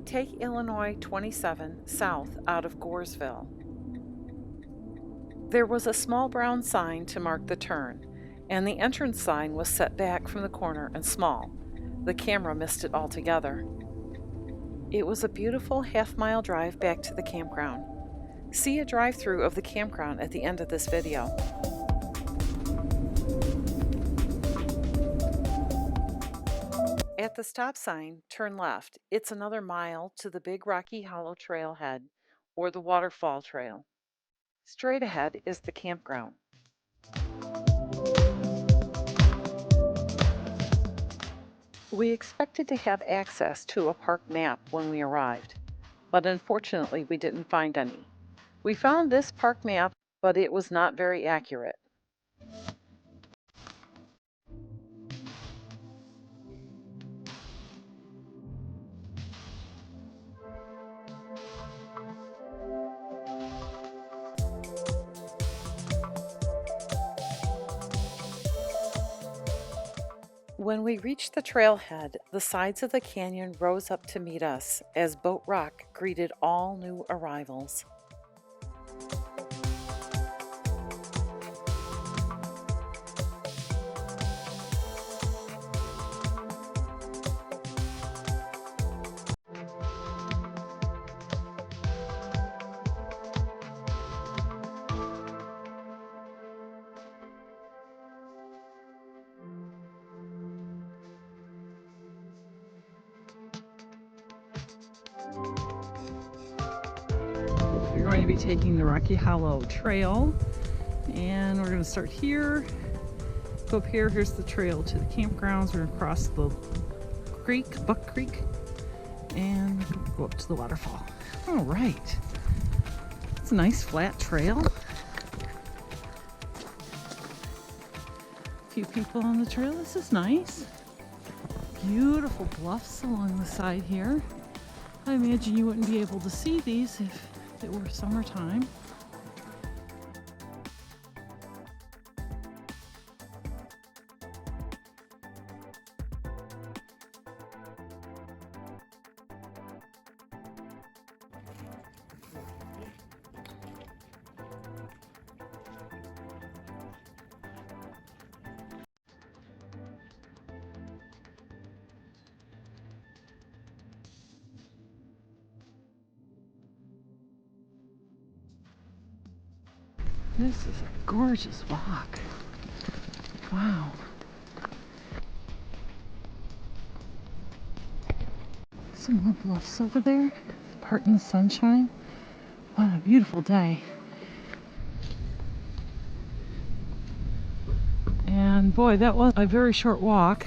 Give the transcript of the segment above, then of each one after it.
Take Illinois 27 south out of Goresville. There was a small brown sign to mark the turn, and the entrance sign was set back from the corner and small. The camera missed it altogether. It was a beautiful half-mile drive back to the campground. See a drive-through of the campground at the end of this video. At the stop sign, turn left. It's another mile to the Big Rocky Hollow Trailhead, or the Waterfall Trail. Straight ahead is the campground. We expected to have access to a park map when we arrived, but unfortunately we didn't find any. We found this park map, but it was not very accurate. When we reached the trailhead, the sides of the canyon rose up to meet us as Boat Rock greeted all new arrivals. We're going to be taking the Rocky Hollow Trail, and we're going to start here, go up here. Here's the trail to the campgrounds. We're going to cross the creek, Buck Creek, and go up to the waterfall. All right, it's a nice flat trail. A few people on the trail. This is nice. Beautiful bluffs along the side here. I imagine you wouldn't be able to see these if it were summertime. This is a gorgeous walk. Wow. Some more bluffs over there. Part in the sunshine. What a beautiful day. And boy, that was a very short walk.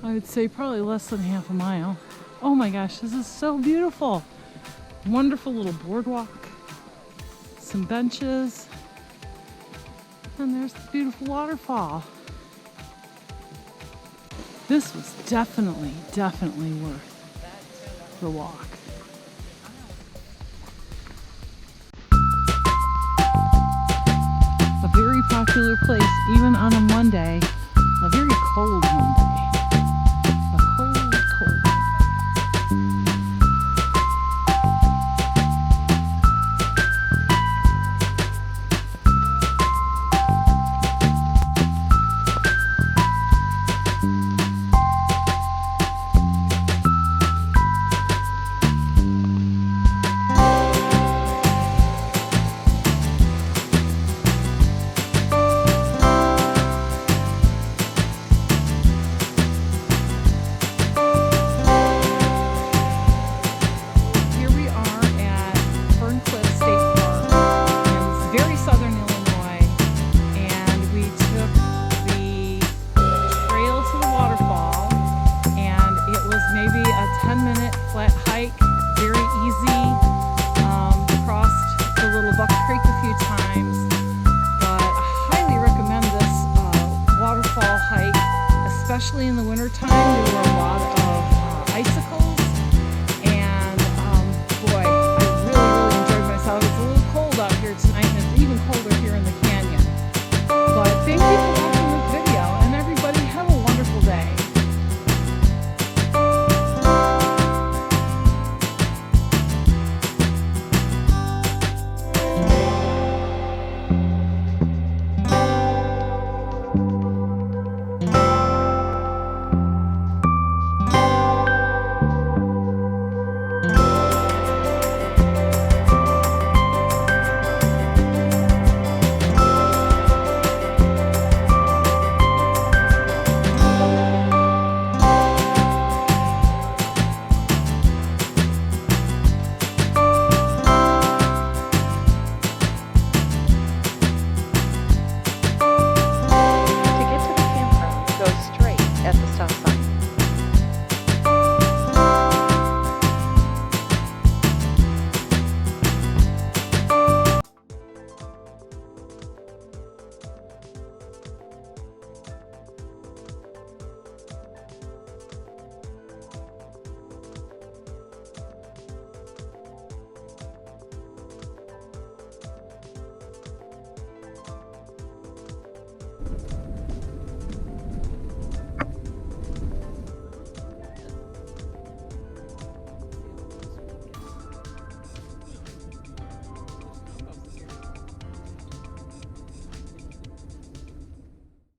I would say probably less than half a mile. Oh my gosh, this is so beautiful. Wonderful little boardwalk. Some benches. And there's the beautiful waterfall. This was definitely worth the walk. A very popular place, even on a Monday, a very cold Monday. A cold. Especially in the wintertime, there were a lot